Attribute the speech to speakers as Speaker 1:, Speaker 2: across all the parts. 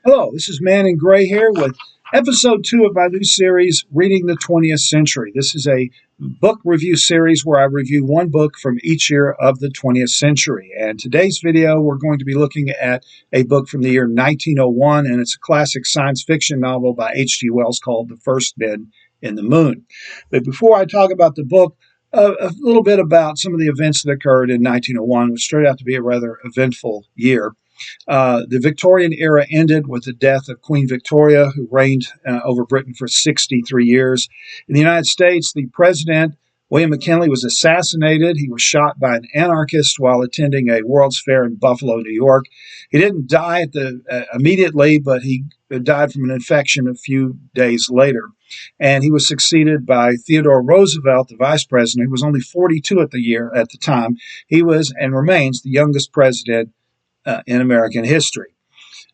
Speaker 1: Hello, this is Man in Gray here with episode 2 of my new series, Reading the 20th Century. This is a book review series where I review one book from each year of the 20th century. And today's video, we're going to be looking at a book from the year 1901, and it's a classic science fiction novel by H.G. Wells called The First Men in the Moon. But before I talk about the book, a little bit about some of the events that occurred in 1901, which turned out to be a rather eventful year. The Victorian era ended with the death of Queen Victoria, who reigned over Britain for 63 years. In the United States, the president, William McKinley, was assassinated. He was shot by an anarchist while attending a World's Fair in Buffalo, New York. He didn't die immediately, but he died from an infection a few days later. And he was succeeded by Theodore Roosevelt, the vice president, who was only 42 at the time. He was and remains the youngest president in American history.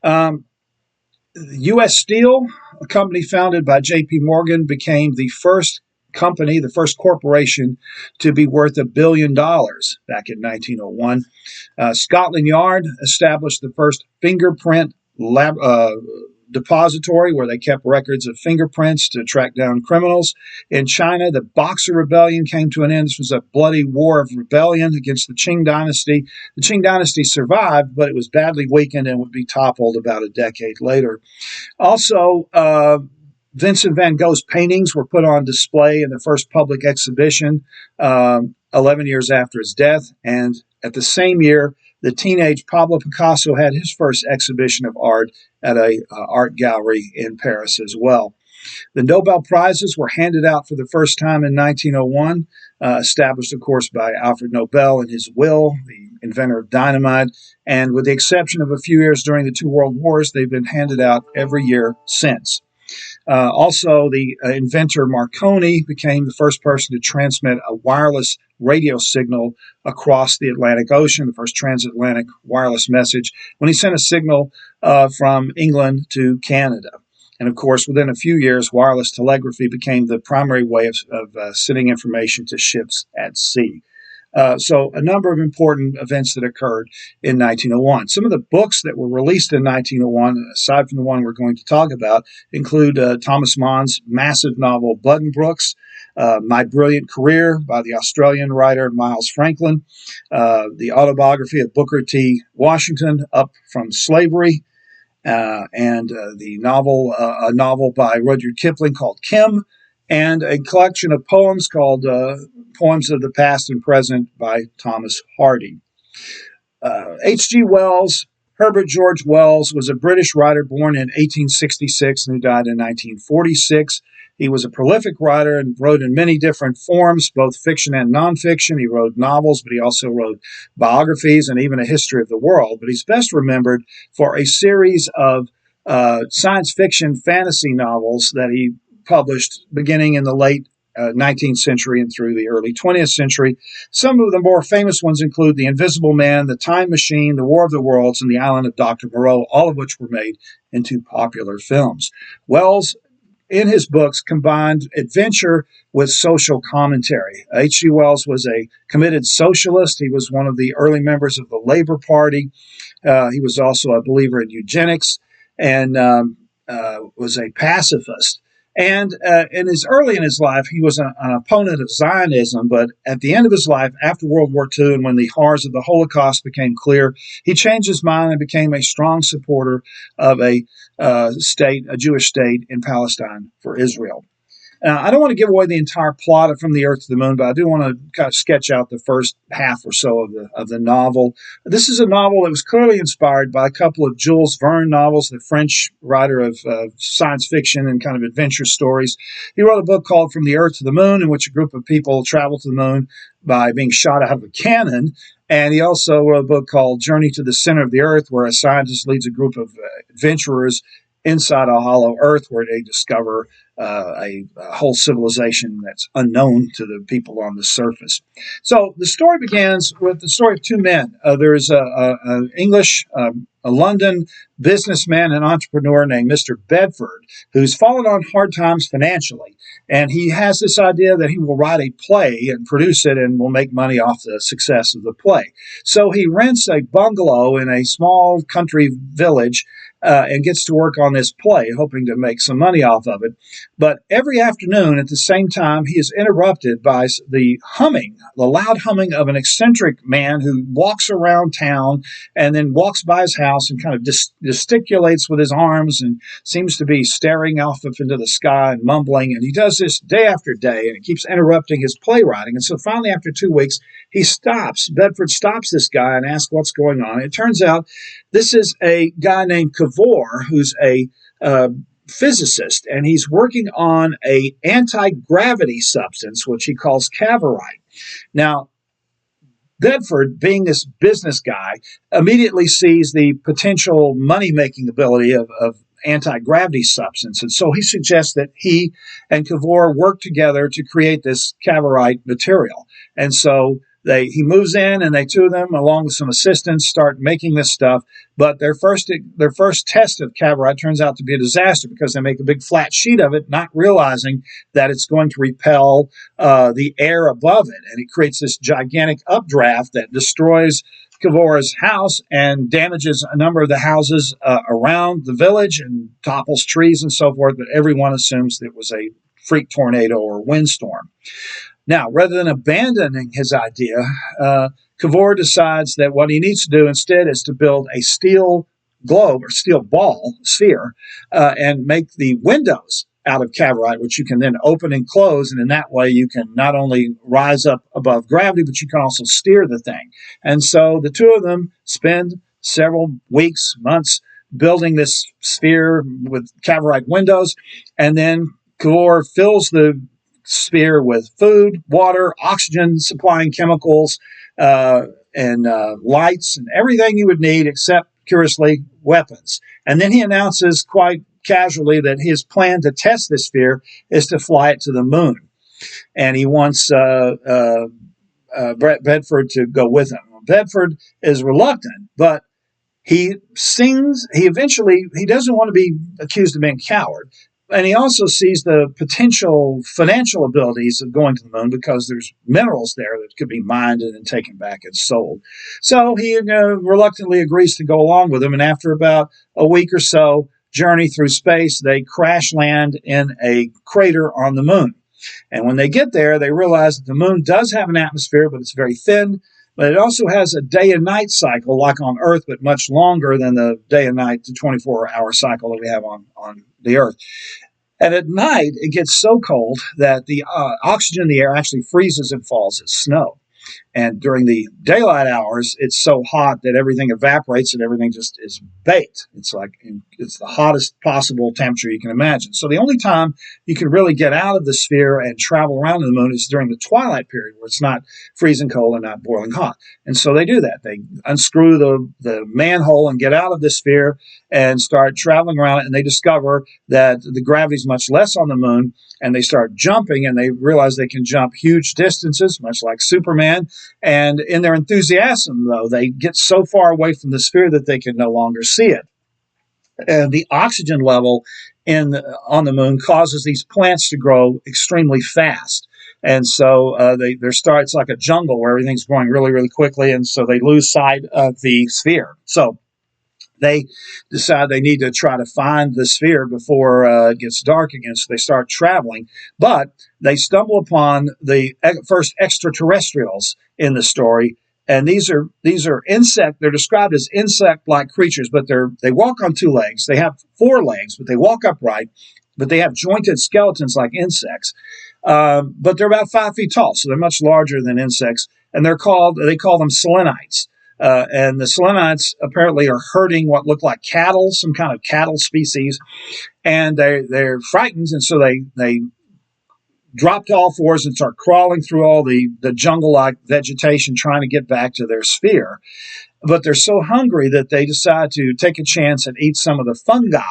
Speaker 1: U.S. Steel, a company founded by J.P. Morgan, became the first company, the first corporation to be worth $1 billion back in 1901. Scotland Yard established the first fingerprint depository where they kept records of fingerprints to track down criminals. In China, the Boxer Rebellion came to an end. This was a bloody war of rebellion against the Qing dynasty. The Qing dynasty survived, but it was badly weakened and would be toppled about a decade later. Also, Vincent van Gogh's paintings were put on display in the first public exhibition 11 years after his death. And at the same year, the teenage Pablo Picasso had his first exhibition of art at a art gallery in Paris as well. The Nobel Prizes were handed out for the first time in 1901, established, of course, by Alfred Nobel in his will, the inventor of dynamite. And with the exception of a few years during the two world wars, they've been handed out every year since. Also, the inventor Marconi became the first person to transmit a wireless radio signal across the Atlantic Ocean, the first transatlantic wireless message, when he sent a signal from England to Canada. And of course, within a few years, wireless telegraphy became the primary way of sending information to ships at sea. So a number of important events that occurred in 1901. Some of the books that were released in 1901, aside from the one we're going to talk about, include Thomas Mann's massive novel Buddenbrooks, My Brilliant Career by the Australian writer Miles Franklin, the autobiography of Booker T. Washington, Up from Slavery, and a novel by Rudyard Kipling called Kim, and a collection of poems called Poems of the Past and Present by Thomas Hardy. H.G. Wells, Herbert George Wells, was a British writer born in 1866 and who died in 1946. He was a prolific writer and wrote in many different forms, both fiction and nonfiction. He wrote novels, but he also wrote biographies and even a history of the world. But he's best remembered for a series of science fiction fantasy novels that he published beginning in the late 19th century and through the early 20th century. Some of the more famous ones include The Invisible Man, The Time Machine, The War of the Worlds, and The Island of Dr. Moreau, all of which were made into popular films. Wells, in his books, combined adventure with social commentary. H.G. Wells was a committed socialist. He was one of the early members of the Labor Party. He was also a believer in eugenics and was a pacifist. And early in his life, he was an opponent of Zionism, but at the end of his life, after World War II and when the horrors of the Holocaust became clear, he changed his mind and became a strong supporter of a Jewish state in Palestine for Israel. I don't want to give away the entire plot of From the Earth to the Moon, but I do want to kind of sketch out the first half or so of the novel. This is a novel that was clearly inspired by a couple of Jules Verne novels, the French writer of science fiction and kind of adventure stories. He wrote a book called From the Earth to the Moon, in which a group of people travel to the moon by being shot out of a cannon. And he also wrote a book called Journey to the Center of the Earth, where a scientist leads a group of adventurers inside a hollow earth where they discover a whole civilization that's unknown to the people on the surface. So the story begins with the story of two men. There's a English, a London businessman and entrepreneur named Mr. Bedford, who's fallen on hard times financially. And he has this idea that he will write a play and produce it and will make money off the success of the play. So he rents a bungalow in a small country village and gets to work on this play, hoping to make some money off of it. But every afternoon at the same time, he is interrupted by the loud humming of an eccentric man who walks around town and then walks by his house and kind of gesticulates with his arms and seems to be staring off into the sky and mumbling. And he does this day after day, and it keeps interrupting his playwriting. And so finally, after 2 weeks, Bedford stops this guy and asks what's going on. It turns out this is a guy named Cavour, who's a physicist, and he's working on a anti-gravity substance, which he calls cavorite. Now, Bedford, being this business guy, immediately sees the potential money-making ability of anti-gravity substance. And so he suggests that he and Cavour work together to create this cavorite material. And so he moves in, and they two of them, along with some assistants, start making this stuff. But their first test of cavorite turns out to be a disaster because they make a big flat sheet of it, not realizing that it's going to repel the air above it. And it creates this gigantic updraft that destroys Cavour's house and damages a number of the houses around the village and topples trees and so forth. But everyone assumes that it was a freak tornado or windstorm. Now, rather than abandoning his idea, Cavour decides that what he needs to do instead is to build a steel globe or steel ball, sphere, and make the windows out of cavorite, which you can then open and close. And in that way, you can not only rise up above gravity, but you can also steer the thing. And so the two of them spend several weeks, months, building this sphere with cavorite windows. And then Cavour fills the sphere with food, water, oxygen supplying chemicals, and lights and everything you would need except, curiously, weapons. And then he announces quite casually that his plan to test this sphere is to fly it to the moon. And he wants Bedford to go with him. Bedford is reluctant, but he doesn't want to be accused of being a coward. And he also sees the potential financial abilities of going to the moon because there's minerals there that could be mined and then taken back and sold. So he reluctantly agrees to go along with him. And after about a week or so journey through space, they crash land in a crater on the moon. And when they get there, they realize that the moon does have an atmosphere, but it's very thin. But it also has a day and night cycle like on Earth, but much longer than the day and night, the 24-hour cycle that we have on the Earth. And at night, it gets so cold that the oxygen in the air actually freezes and falls as snow. And during the daylight hours, it's so hot that everything evaporates and everything just is baked. It's the hottest possible temperature you can imagine. So the only time you can really get out of the sphere and travel around the moon is during the twilight period, where it's not freezing cold and not boiling hot. And so they do that. They unscrew the manhole and get out of the sphere and start traveling around it. And they discover that the gravity is much less on the moon. And they start jumping, and they realize they can jump huge distances, much like Superman. And in their enthusiasm, though, they get so far away from the sphere that they can no longer see it. And the oxygen level on the moon causes these plants to grow extremely fast. And so it's like a jungle where everything's growing really, really quickly. And so they lose sight of the sphere. So they decide they need to try to find the sphere before it gets dark again. So they start traveling. But they stumble upon the first extraterrestrials in the story. And these are insect. They're described as insect-like creatures, but they walk on two legs. They have four legs, but they walk upright. But they have jointed skeletons like insects. But they're about 5 feet tall, so they're much larger than insects. And they call them selenites. And the selenites apparently are herding what look like cattle, some kind of cattle species. And they're frightened, and so they drop to all fours and start crawling through all the jungle-like vegetation trying to get back to their sphere. but they're so hungry that they decide to take a chance and eat some of the fungi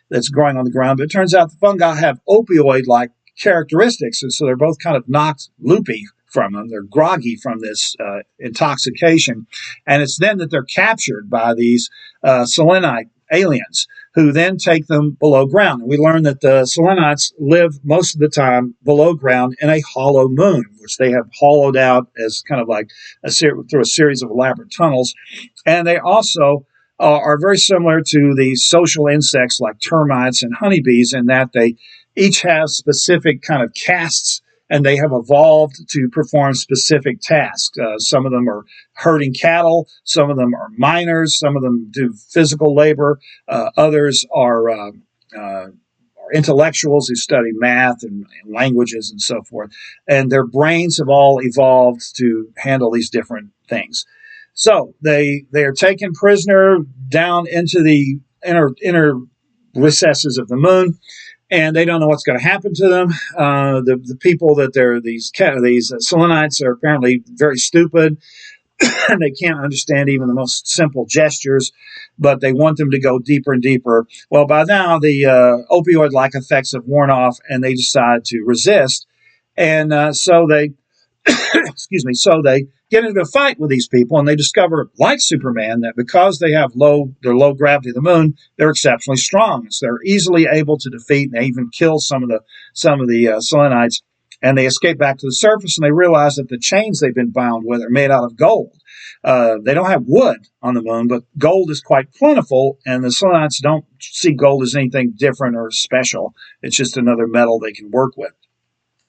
Speaker 1: that's growing on the ground. But it turns out the fungi have opioid-like characteristics, and so they're both kind of knocked loopy from them. They're groggy from this intoxication, and it's then that they're captured by these Selenite aliens, who then take them below ground. And we learn that the Selenites live most of the time below ground in a hollow moon, which they have hollowed out as kind of like through a series of elaborate tunnels. And they also are very similar to the social insects like termites and honeybees in that they each have specific kind of castes, and they have evolved to perform specific tasks. Some of them are herding cattle, some of them are miners, some of them do physical labor, others are intellectuals who study math and languages and so forth. And their brains have all evolved to handle these different things. So they are taken prisoner down into the inner recesses of the moon, and they don't know what's going to happen to them. The people that these Selenites are apparently very stupid, and they can't understand even the most simple gestures, but they want them to go deeper and deeper. Well, by now, the opioid-like effects have worn off, and they decide to resist. And so they so they get into a fight with these people, and they discover, like Superman, that because they have their low gravity of the moon, they're exceptionally strong. So they're easily able to defeat, and they even kill some of the Selenites. And they escape back to the surface, and they realize that the chains they've been bound with are made out of gold. They don't have wood on the moon, but gold is quite plentiful, and the Selenites don't see gold as anything different or special. It's just another metal they can work with.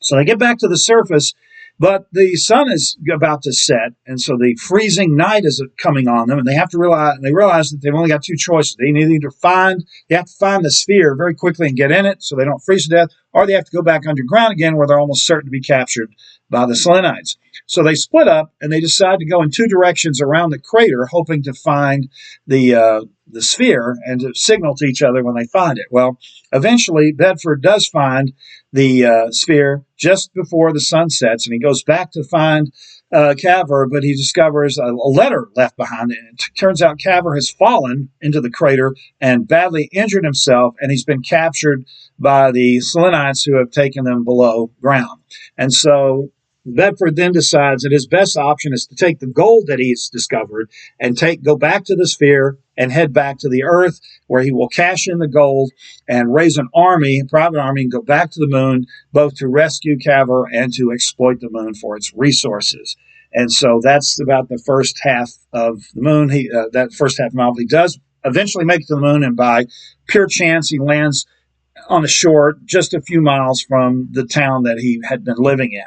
Speaker 1: So they get back to the surface, but the sun is about to set, and so the freezing night is coming on them, and they realize that they've only got two choices. They have to find the sphere very quickly and get in it so they don't freeze to death, or they have to go back underground again where they're almost certain to be captured by the Selenites. So they split up, and they decide to go in two directions around the crater, hoping to find the sphere and to signal to each other when they find it. Well, eventually, Bedford does find the sphere just before the sun sets, and he goes back to find Cavor, but he discovers a letter left behind. And it turns out Cavor has fallen into the crater and badly injured himself, and he's been captured by the Selenites who have taken them below ground. And so Bedford then decides that his best option is to take the gold that he's discovered and go back to the sphere and head back to the Earth, where he will cash in the gold and raise a private army, and go back to the moon, both to rescue Cavor and to exploit the moon for its resources. And so that's about the first half of the moon. That first half of the novel, he does eventually make it to the moon, and by pure chance, he lands on the shore just a few miles from the town that he had been living in.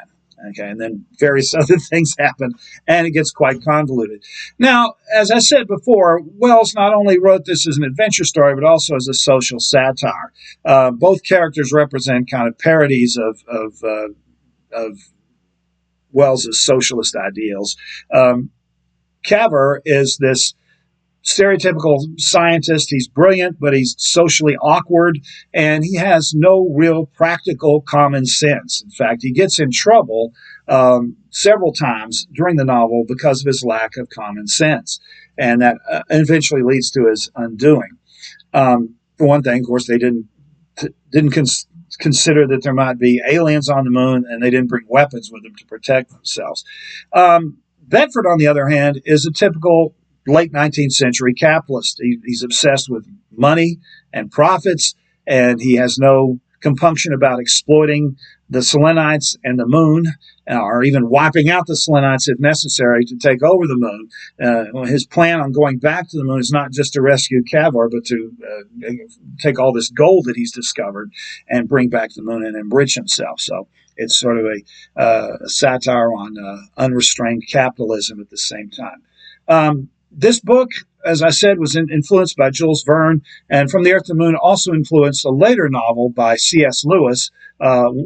Speaker 1: Okay, and then various other things happen, and it gets quite convoluted. Now, as I said before, Wells not only wrote this as an adventure story, but also as a social satire. Both characters represent kind of parodies of Wells's socialist ideals. Cavor is this stereotypical scientist. He's brilliant, but he's socially awkward, and he has no real practical common sense. In fact, he gets in trouble several times during the novel because of his lack of common sense, and that eventually leads to his undoing. For one thing, of course, they didn't consider that there might be aliens on the moon, and they didn't bring weapons with them to protect themselves. Bedford, on the other hand, is a typical late 19th century capitalist. He's obsessed with money and profits, and he has no compunction about exploiting the Selenites and the moon, or even wiping out the Selenites if necessary to take over the moon. His plan on going back to the moon is not just to rescue Cavor, but to take all this gold that he's discovered and bring back the moon and enrich himself. So it's sort of a satire on unrestrained capitalism at the same time. This book, as I said, was influenced by Jules Verne, and From the Earth to the Moon also influenced a later novel by C.S. Lewis,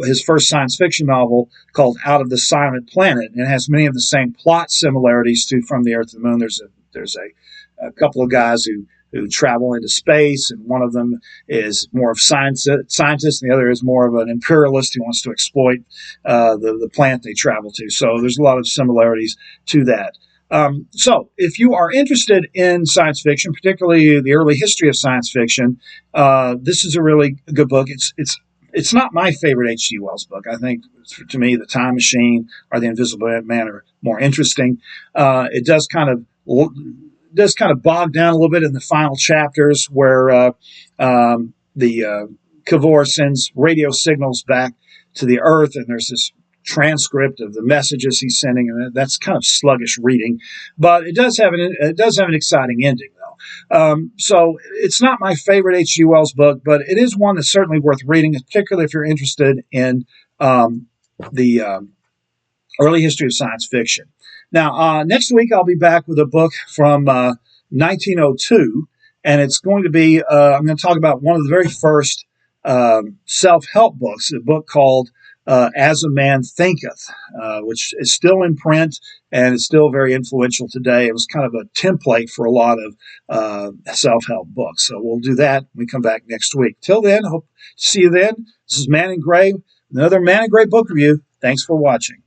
Speaker 1: his first science fiction novel called Out of the Silent Planet, and it has many of the same plot similarities to From the Earth to the Moon. There's a couple of guys who travel into space, and one of them is more of scientist, and the other is more of an imperialist who wants to exploit the planet they travel to. So there's a lot of similarities to that. So, if you are interested in science fiction, particularly the early history of science fiction, this is a really good book. It's not my favorite H.G. Wells book. I think, to me, The Time Machine or The Invisible Man are more interesting. It does kind of bog down a little bit in the final chapters where the Cavor sends radio signals back to the Earth, and there's this transcript of the messages he's sending, and that's kind of sluggish reading, but it does have an exciting ending though. So it's not my favorite H.G. Wells book, but it is one that's certainly worth reading, particularly if you're interested in the early history of science fiction. Now, next week I'll be back with a book from 1902, and it's going to be I'm going to talk about one of the very first self-help books, a book called As a Man Thinketh, which is still in print and is still very influential today. It was kind of a template for a lot of self-help books. So we'll do that when we come back next week. Till then, hope to see you then. This is Man in Gray, another Man in Gray book review. Thanks for watching.